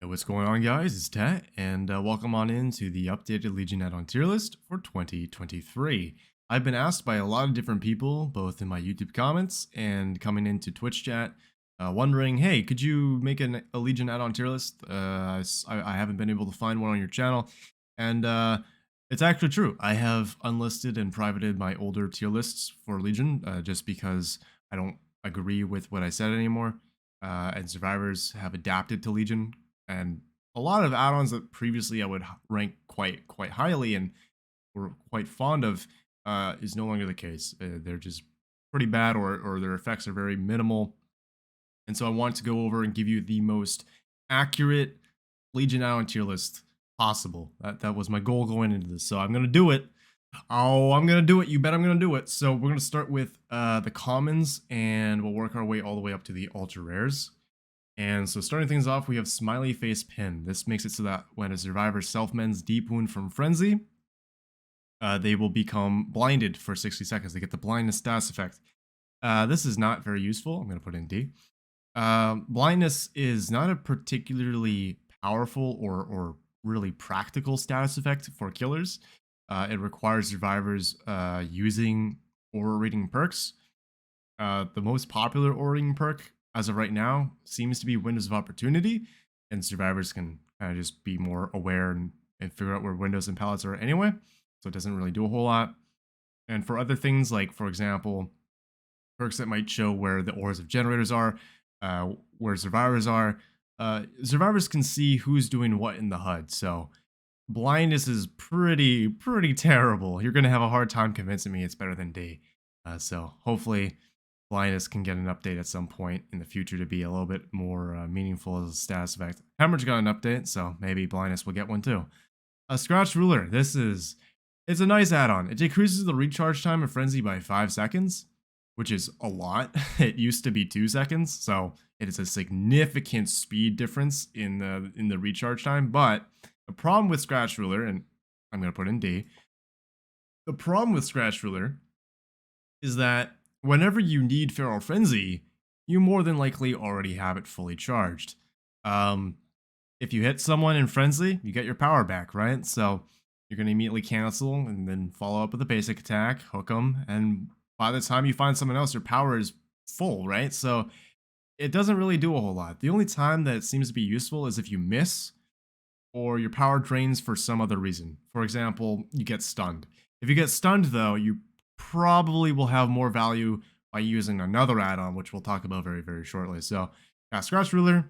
Hey, what's going on, guys? It's Tat, and welcome on into the updated Legion add-on tier list for 2023. I've been asked by a lot of different people, both in my YouTube comments and coming into Twitch chat, wondering, hey, could you make a Legion add-on tier list? I haven't been able to find one on your channel, and it's actually true. I have unlisted and privated my older tier lists for Legion, just because I don't agree with what I said anymore, and survivors have adapted to Legion, and a lot of add-ons that previously I would rank quite highly and were quite fond of is no longer the case. They're just pretty bad, or their effects are very minimal. And so I wanted to go over and give you the most accurate Legion add-on tier list possible. That was my goal going into this. So I'm gonna do it. Oh, I'm gonna do it. You bet I'm gonna do it. So we're gonna start with the commons, and we'll work our way all the way up to the ultra rares. And so starting things off, we have Smiley Face Pin. This makes it so that when a survivor self-mends deep wound from Frenzy, they will become blinded for 60 seconds. They get the blindness status effect. This is not very useful. I'm going to put in D. Blindness is not a particularly powerful or really practical status effect for killers. It requires survivors using aura reading perks. The most popular aura reading perk as of right now seems to be Windows of Opportunity, and survivors can kind of just be more aware and figure out where windows and pallets are anyway, so it doesn't really do a whole lot. And for other things, like for example, perks that might show where the auras of generators are, where survivors are, survivors can see who's doing what in the HUD, so blindness is pretty terrible. You're going to have a hard time convincing me it's better than D. So hopefully blindness can get an update at some point in the future to be a little bit more meaningful as a status effect. Hemorrhage got an update, so maybe blindness will get one too. A Scratch Ruler. It's a nice add-on. It decreases the recharge time of Frenzy by 5 seconds, which is a lot. It used to be 2 seconds, so it is a significant speed difference in the recharge time. But the problem with Scratch Ruler, and I'm going to put in D, the problem with Scratch Ruler is that whenever you need Feral Frenzy, you more than likely already have it fully charged. If you hit someone in Frenzy, you get your power back, right? So you're going to immediately cancel and then follow up with a basic attack, hook them, and by the time you find someone else, your power is full, right? So it doesn't really do a whole lot. The only time that it seems to be useful is if you miss or your power drains for some other reason. For example, you get stunned. If you get stunned, though, you probably will have more value by using another add-on, which we'll talk about very shortly. So, yeah, Scratch Ruler,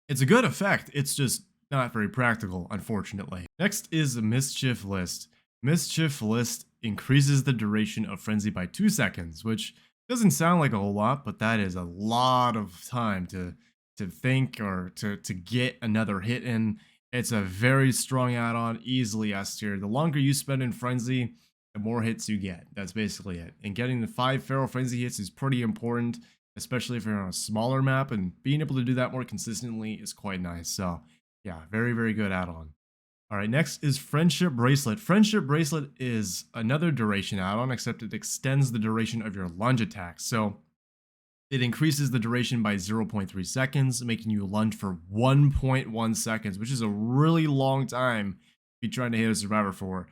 it's a good effect. It's just not very practical, unfortunately. Next is the Mischief List. Mischief List increases the duration of Frenzy by 2 seconds, which doesn't sound like a whole lot, but that is a lot of time to think or to get another hit in. It's a very strong add-on, easily S tier. The longer you spend in Frenzy, the more hits you get. That's basically it. And getting the 5 Feral Frenzy hits is pretty important, especially if you're on a smaller map, and being able to do that more consistently is quite nice. So yeah, very good add-on. All right, next is Friendship Bracelet. Friendship Bracelet is another duration add-on, except it extends the duration of your lunge attack. So it increases the duration by 0.3 seconds, making you lunge for 1.1 seconds, which is a really long time to be trying to hit a survivor for.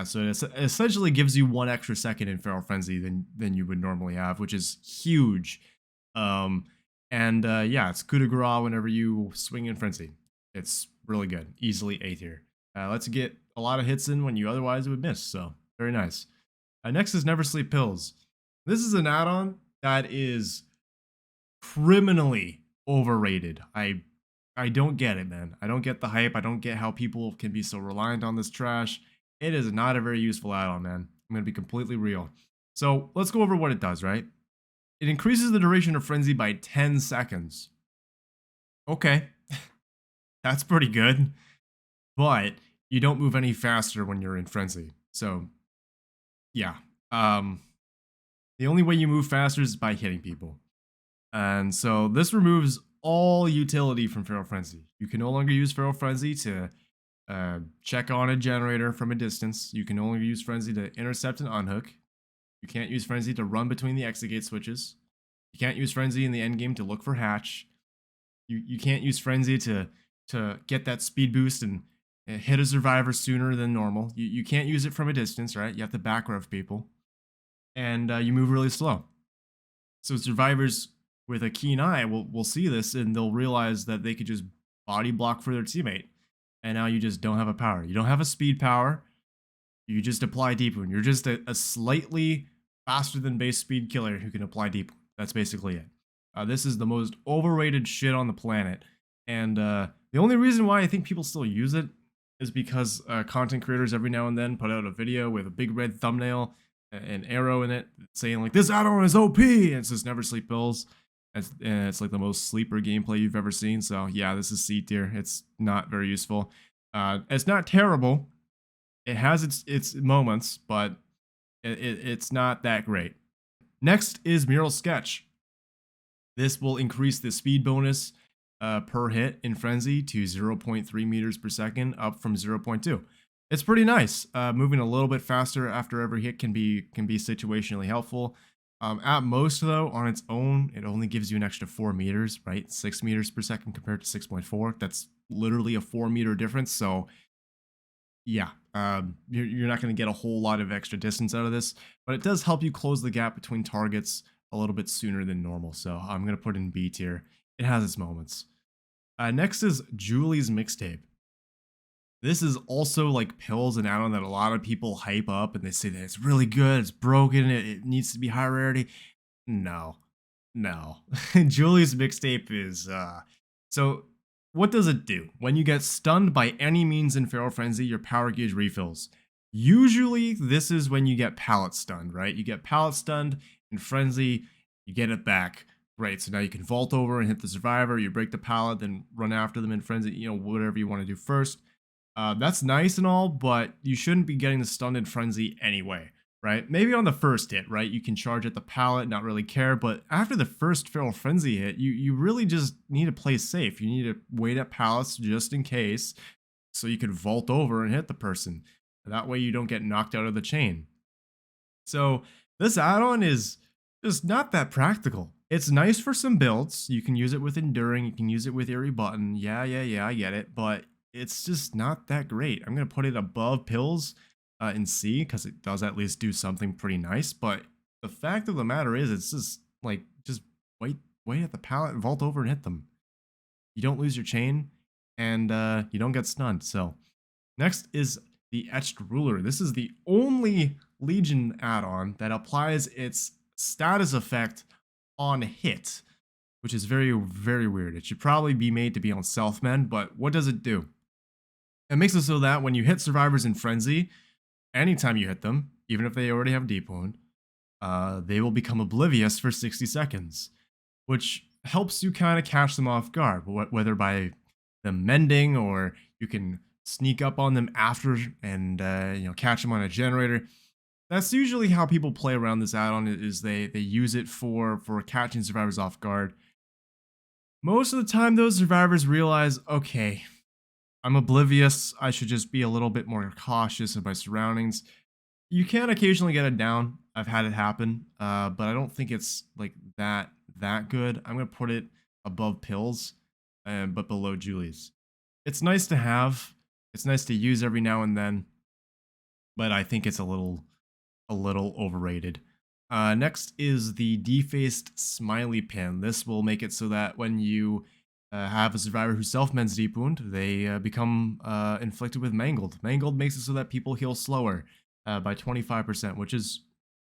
So it essentially gives you 1 extra second in Feral Frenzy than you would normally have, which is huge. Yeah, it's coup de grace whenever you swing in Frenzy. It's really good. Easily A tier. Lets you get a lot of hits in when you otherwise would miss, so very nice. Next is Never Sleep Pills. This is an add-on that is criminally overrated. I don't get it, man. I don't get the hype. I don't get how people can be so reliant on this trash. It is not a very useful add-on, man. I'm going to be completely real. So let's go over what it does, right? It increases the duration of Frenzy by 10 seconds. Okay, that's pretty good. But you don't move any faster when you're in Frenzy. So, yeah. The only way you move faster is by hitting people. And so this removes all utility from Feral Frenzy. You can no longer use Feral Frenzy to check on a generator from a distance. You can no longer use Frenzy to intercept and unhook. You can't use Frenzy to run between the exit gate switches. You can't use Frenzy in the endgame to look for hatch. You can't use Frenzy to to get that speed boost and hit a survivor sooner than normal. You can't use it from a distance, right? You have to back rev people, and you move really slow. So survivors with a keen eye will see this and they'll realize that they could just body block for their teammate, and now you just don't have a power. You don't have a speed power. You just apply deep wound. You're just a slightly faster than base speed killer who can apply deep wound. That's basically it. This is the most overrated shit on the planet. And the only reason why I think people still use it is because content creators every now and then put out a video with a big red thumbnail, an arrow in it, saying like, this add-on is OP, and it says never sleep pills. And it's like the most sleeper gameplay you've ever seen. So yeah, this is C tier. It's not very useful. It's not terrible. It has its moments, but it's not that great. Next is Mural Sketch. This will increase the speed bonus per hit in Frenzy to 0.3 meters per second, up from 0.2. It's pretty nice. Moving a little bit faster after every hit can be situationally helpful. At most, though, on its own, it only gives you an extra 4 meters, right? 6 meters per second compared to 6.4. That's literally a 4 meter difference. So yeah, you're not going to get a whole lot of extra distance out of this, but it does help you close the gap between targets a little bit sooner than normal. So I'm going to put it in B tier. It has its moments. Next is Julie's Mixtape. This is also like pills and add-on that a lot of people hype up and they say that it's really good, it's broken, it needs to be high rarity. No. Julie's Mixtape is so what does it do? When you get stunned by any means in Feral Frenzy, your power gauge refills. Usually this is when you get pallet stunned, right? You get pallet stunned in Frenzy, you get it back. Great, so now you can vault over and hit the survivor, you break the pallet, then run after them in Frenzy, you know, whatever you want to do first. That's nice and all, but you shouldn't be getting the stunned in Frenzy anyway, right? Maybe on the first hit, right? You can charge at the pallet, not really care, but after the first Feral Frenzy hit, you really just need to play safe. You need to wait at pallets just in case, so you can vault over and hit the person. That way you don't get knocked out of the chain. So this add-on is just not that practical. It's nice for some builds. You can use it with Enduring, you can use it with Eerie Button. Yeah, I get it, but it's just not that great. I'm going to put it above Pills in C because it does at least do something pretty nice. But the fact of the matter is, it's just like, just wait at the pallet and vault over and hit them. You don't lose your chain and you don't get stunned. So next is the Etched Ruler. This is the only Legion add-on that applies its status effect on hit, which is very, very weird. It should probably be made to be on Self-Mend, but what does it do? It makes it so that when you hit survivors in Frenzy, anytime you hit them, even if they already have Deep Wound, they will become oblivious for 60 seconds, which helps you kind of catch them off guard, whether by them mending or you can sneak up on them after and catch them on a generator. That's usually how people play around this add-on, is they use it for catching survivors off guard. Most of the time, those survivors realize, okay, I'm oblivious, I should just be a little bit more cautious of my surroundings. You can occasionally get it down. I've had it happen, but I don't think it's like that good. I'm going to put it above Pills, but below Julie's. It's nice to have. It's nice to use every now and then, but I think it's a little overrated. Next is the Defaced SMILEY pin. This will make it so that when you have a survivor who self-mends Deep Wound, they become inflicted with Mangled. Mangled makes it so that people heal slower by 25%, which is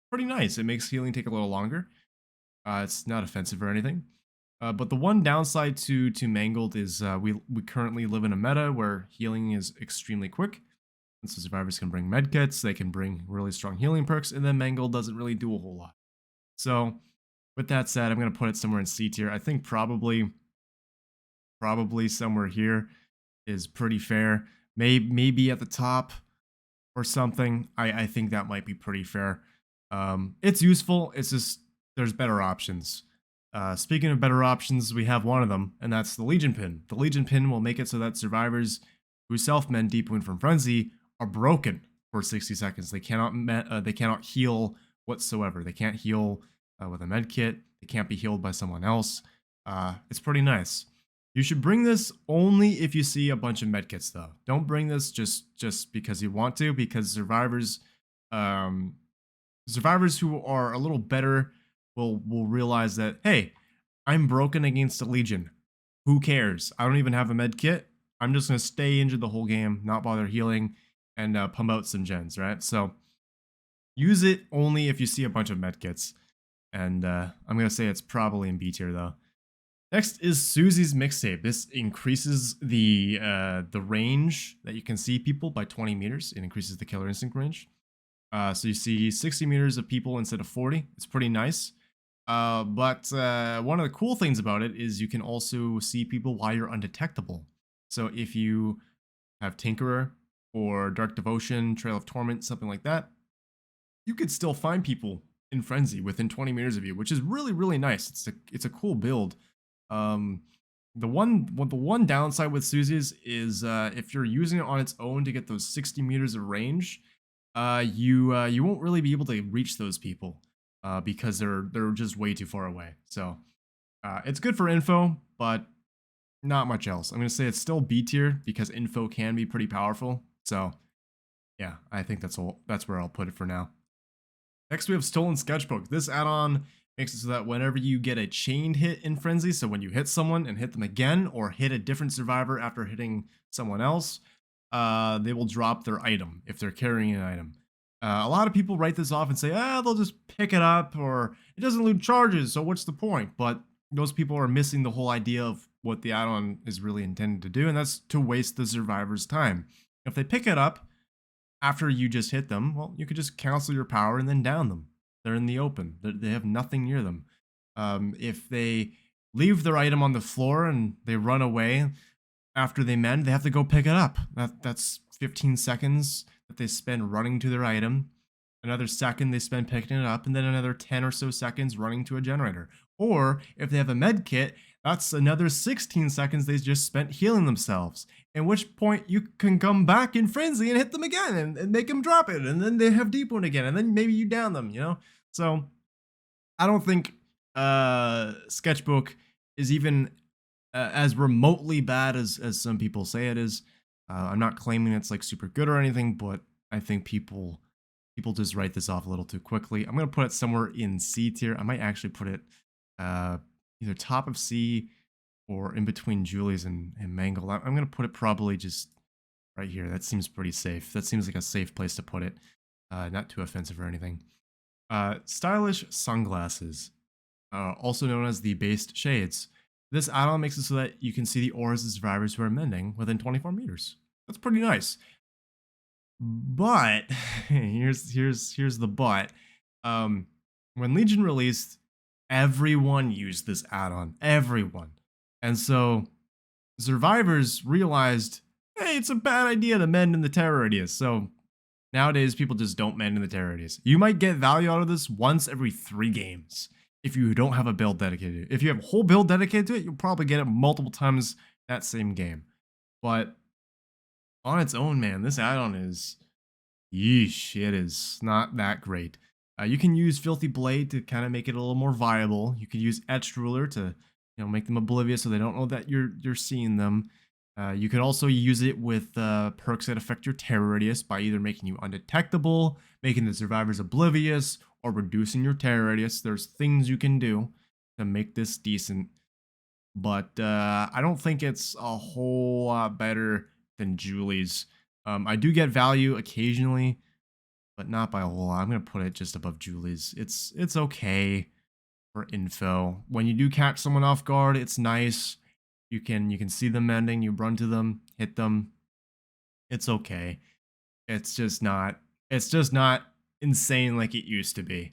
pretty nice. It makes healing take a little longer. It's not offensive or anything. But the one downside to Mangled is we currently live in a meta where healing is extremely quick. And so survivors can bring medkits, they can bring really strong healing perks, and then Mangled doesn't really do a whole lot. So with that said, I'm going to put it somewhere in C tier. I think probably somewhere here is pretty fair. Maybe at the top or something. I think that might be pretty fair. It's useful. It's just there's better options. Speaking of better options, we have one of them, and that's the Legion pin. The Legion pin will make it so that survivors who self-mend Deep Wound from Frenzy are broken for 60 seconds. They cannot heal whatsoever. They can't heal with a med kit. They can't be healed by someone else. It's pretty nice. You should bring this only if you see a bunch of medkits, though. Don't bring this just because you want to, because um, survivors who are a little better will realize that, hey, I'm broken against a legion. Who cares? I don't even have a med kit. I'm just gonna stay injured the whole game, not bother healing, and pump out some gens, right? So use it only if you see a bunch of med kits. And I'm gonna say it's probably in B tier though. Next is SUSIE'S mixtape. This increases the range that you can see people by 20 meters. It increases the killer instinct range. So you see 60 meters of people instead of 40. It's pretty nice. But one of the cool things about it is you can also see people while you're undetectable. So if you have Tinkerer or Dark Devotion, Trail of Torment, something like that, you could still find people in Frenzy within 20 meters of you, which is really, really nice. It's a cool build. The one downside with SUSIE'S is if you're using it on its own to get those 60 meters of range, you won't really be able to reach those people because they're just way too far away. So it's good for info, but not much else. I'm gonna say it's still B tier because info can be pretty powerful. So yeah, I think that's where I'll put it for now. Next we have Stolen Sketchbook. This add-on makes it so that whenever you get a chained hit in Frenzy, so when you hit someone and hit them again, or hit a different survivor after hitting someone else, they will drop their item if they're carrying an item. A lot of people write this off and say, they'll just pick it up, or it doesn't loot charges, so what's the point? But those people are missing the whole idea of what the add-on is really intended to do, and that's to waste the survivor's time. If they pick it up after you just hit them, well, you could just cancel your power and then down them. They're in the open. They have nothing near them. If they leave their item on the floor and they run away after they mend, they have to go pick it up. That's 15 seconds that they spend running to their item. Another second they spend picking it up, and then another 10 or so seconds running to a generator. Or if they have a med kit, that's another 16 seconds they just spent healing themselves. At which point you can come back in Frenzy and hit them again and make them drop it, and then they have deep wound again, and then maybe you down them, you know? So I don't think Sketchbook is even as remotely bad as some people say it is. I'm not claiming it's like super good or anything, but I think people just write this off a little too quickly. I'm gonna put it somewhere in C tier. I might actually put it either top of C or in between Julie's and Mangle. I'm gonna put it probably just right here. That seems pretty safe. That seems like a safe place to put it. Not too offensive or anything. Stylish sunglasses, also known as the based shades. This add-on makes it so that you can see the auras of survivors who are mending within 24 meters. That's pretty nice. But here's the but. When Legion released, everyone used this add-on. Everyone. And so survivors realized, hey, it's a bad idea to mend in the terror radius. So nowadays, people just don't mend in the terror radius. You might get value out of this once every 3 games if you don't have a build dedicated. If you have a whole build dedicated to it, you'll probably get it multiple times that same game. But on its own, man, this add-on is, yeesh, it is not that great. You can use Filthy Blade to kind of make it a little more viable. You could use Etched Ruler to, make them oblivious so they don't know that you're seeing them. You can also use it with perks that affect your terror radius by either making you undetectable, making the survivors oblivious, or reducing your terror radius. There's things you can do to make this decent, but I don't think it's a whole lot better than Julie's. I do get value occasionally, but not by a whole lot. I'm gonna put it just above Julie's. It's okay for info. When you do catch someone off guard, it's nice. You can see them mending, you run to them, hit them. It's okay. It's just not insane like it used to be.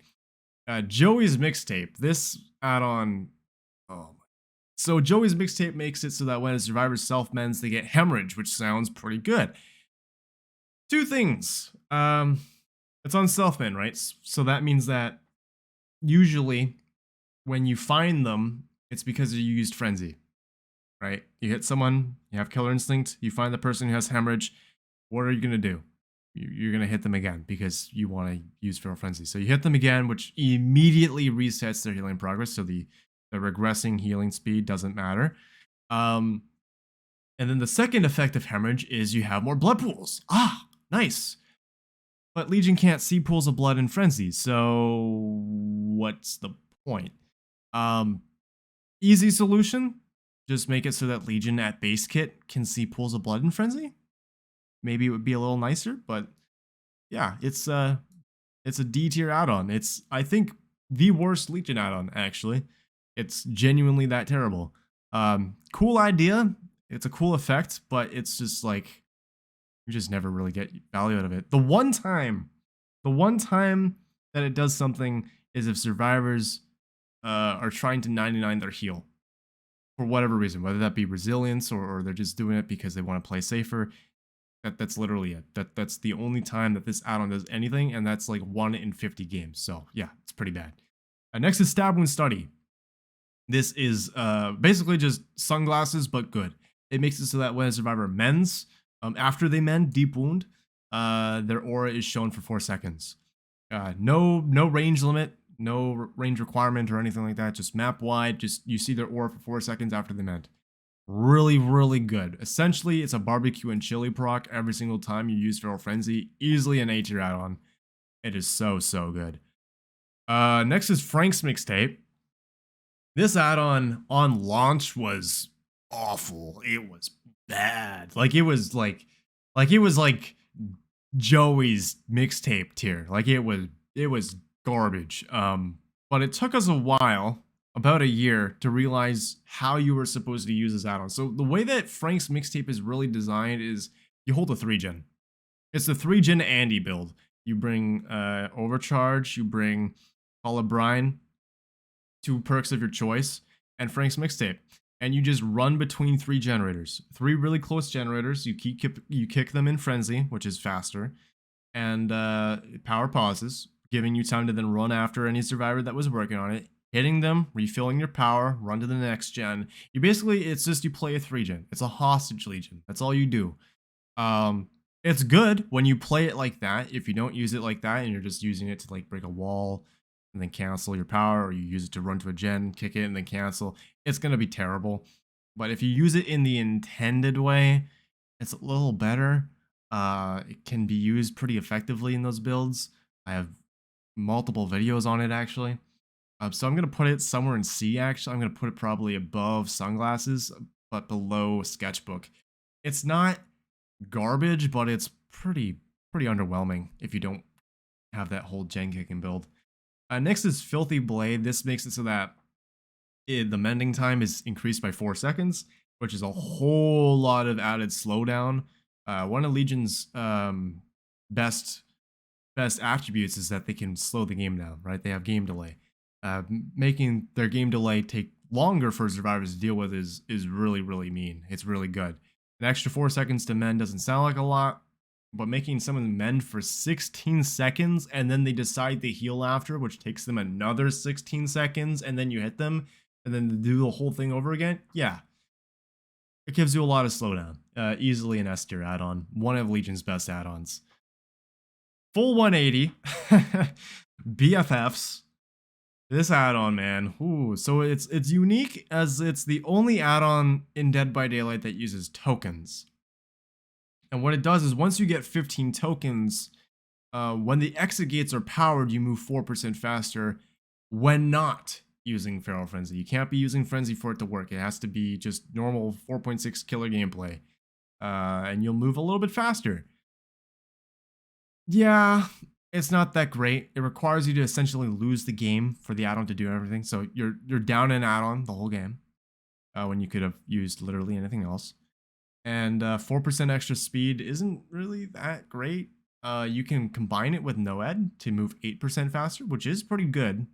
Joey's mixtape. This add-on, oh my. So Joey's mixtape makes it so that when a survivor self-mends, they get hemorrhage, which sounds pretty good. 2 things. It's on self-mend, right? So that means that usually when you find them, it's because you used Frenzy. Right? You hit someone, you have Killer Instinct, you find the person who has hemorrhage. What are you going to do? You're going to hit them again because you want to use Feral Frenzy. So you hit them again, which immediately resets their healing progress. So the regressing healing speed doesn't matter. Um, and then the second effect of hemorrhage is you have more blood pools. Ah, nice. But Legion can't see pools of blood in Frenzy, so what's the point? Easy solution, just make it so that Legion at base kit can see pools of blood in Frenzy. Maybe it would be a little nicer, but yeah, it's a D tier add-on. It's, I think, the worst Legion add-on, actually. It's genuinely that terrible. Cool idea, it's a cool effect, but it's just like, you just never really get value out of it. The one time that it does something is if survivors are trying to 99 their heal for whatever reason, whether that be resilience or they're just doing it because they want to play safer. That's literally it. That's the only time that this add-on does anything, and that's like 1 in 50 games. So yeah, it's pretty bad. Next is Stab Wound Study. This is basically just sunglasses, but good. It makes it so that when a survivor mends, after they mend deep wound, their aura is shown for 4 seconds. No range limit, no range requirement or anything like that. Just map wide. Just you see their aura for 4 seconds after they mend. Really, really good. Essentially, it's a barbecue and chili proc every single time you use Feral Frenzy. Easily an A tier add-on. It is so good. Next is Frank's Mixtape. This add-on on launch was awful. It was bad. Like it was like Joey's mixtape tier. Like it was garbage. But it took us a while, about a year, to realize how you were supposed to use this add-on. So the way that Frank's Mixtape is really designed is you hold a 3-gen. It's the 3-gen Andy build. You bring Overcharge, you bring Brine, 2 perks of your choice, and Frank's Mixtape. And you just run between 3 generators. 3 really close generators. You kick them in Frenzy, which is faster. And power pauses, giving you time to then run after any survivor that was working on it, hitting them, refilling your power, run to the next gen. You basically, it's just you play a 3-gen. It's a hostage legion. That's all you do. It's good when you play it like that. If you don't use it like that and you're just using it to like break a wall and then cancel your power, or you use it to run to a gen, kick it, and then cancel, it's going to be terrible. But if you use it in the intended way, it's a little better. It can be used pretty effectively in those builds. I have multiple videos on it, actually. So I'm going to put it somewhere in C, actually. I'm going to put it probably above Sunglasses, but below Sketchbook. It's not garbage, but it's pretty underwhelming if you don't have that whole gen kicking build. Next is Filthy Blade. This makes it so that the mending time is increased by 4 seconds, which is a whole lot of added slowdown. One of Legion's best attributes is that they can slow the game down, right? They have game delay. Making their game delay take longer for survivors to deal with is really mean. It's really good. An extra 4 seconds to mend doesn't sound like a lot, but making someone mend for 16 seconds and then they decide to heal after, which takes them another 16 seconds, and then you hit them and then do the whole thing over again, yeah. It gives you a lot of slowdown. Easily an S tier add-on. One of Legion's best add-ons. Full 180. BFFs. This add-on, man. Ooh, so it's unique as it's the only add-on in Dead by Daylight that uses tokens. And what it does is once you get 15 tokens, when the exit gates are powered, you move 4% faster when not using Feral Frenzy. You can't be using Frenzy for it to work. It has to be just normal 4.6 killer gameplay. And you'll move a little bit faster. Yeah, it's not that great. It requires you to essentially lose the game for the add-on to do everything. So you're down an add-on the whole game when you could have used literally anything else. And 4% extra speed isn't really that great. You can combine it with NOED to move 8% faster, which is pretty good.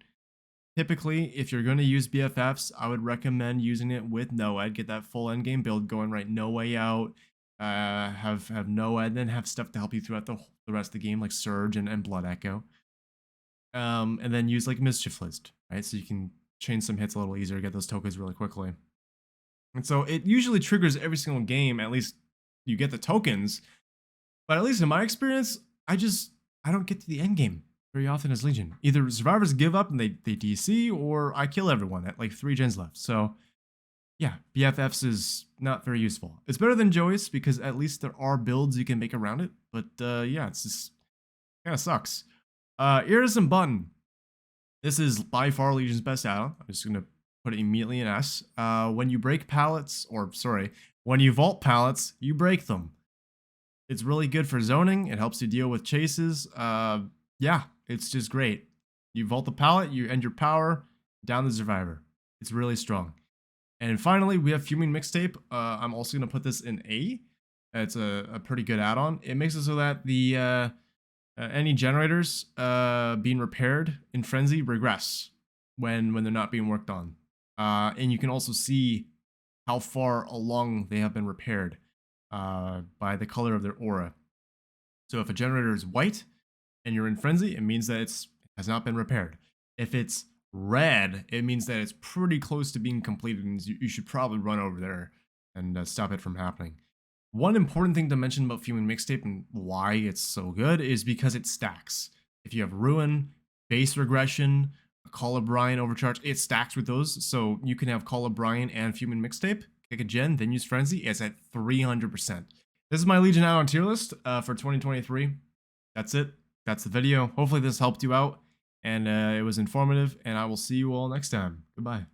Typically, if you're going to use BFFs, I would recommend using it with NOED. Get that full endgame build going, right? No Way Out. Have NOED, then have stuff to help you throughout the rest of the game, like Surge and Blood Echo. And then use like Mischief List, right? So you can chain some hits a little easier, get those tokens really quickly. And so it usually triggers every single game, at least you get the tokens. But at least in my experience, I don't get to the end game very often as Legion. Either survivors give up and they DC, or I kill everyone at like 3 gens left. So yeah, BFFs is not very useful. It's better than Joey's because at least there are builds you can make around it. But yeah, it's just kind of sucks. Iridescent Button. This is by far Legion's best add-on. I'm just gonna put it immediately in S. When you break pallets, or sorry, when you vault pallets, you break them. It's really good for zoning. It helps you deal with chases. Yeah, it's just great. You vault the pallet, you end your power, down the survivor. It's really strong. And finally, we have Fuming Mixtape. I'm also going to put this in A. It's a pretty good add-on. It makes it so that the any generators being repaired in Frenzy regress when they're not being worked on. And you can also see how far along they have been repaired by the color of their aura. So if a generator is white and you're in Frenzy, it means that it has not been repaired. If it's red, it means that it's pretty close to being completed, and you should probably run over there and stop it from happening. One important thing to mention about Fuming Mixtape and why it's so good is because it stacks. If you have Ruin, Base Regression, a Call of Brian Overcharge, it stacks with those. So you can have Call of Brian and Fuming Mixtape, kick a gen, then use Frenzy. It's at 300%. This is my Legion add-on tier list for 2023. That's it. That's the video. Hopefully this helped you out and it was informative, and I will see you all next time. Goodbye.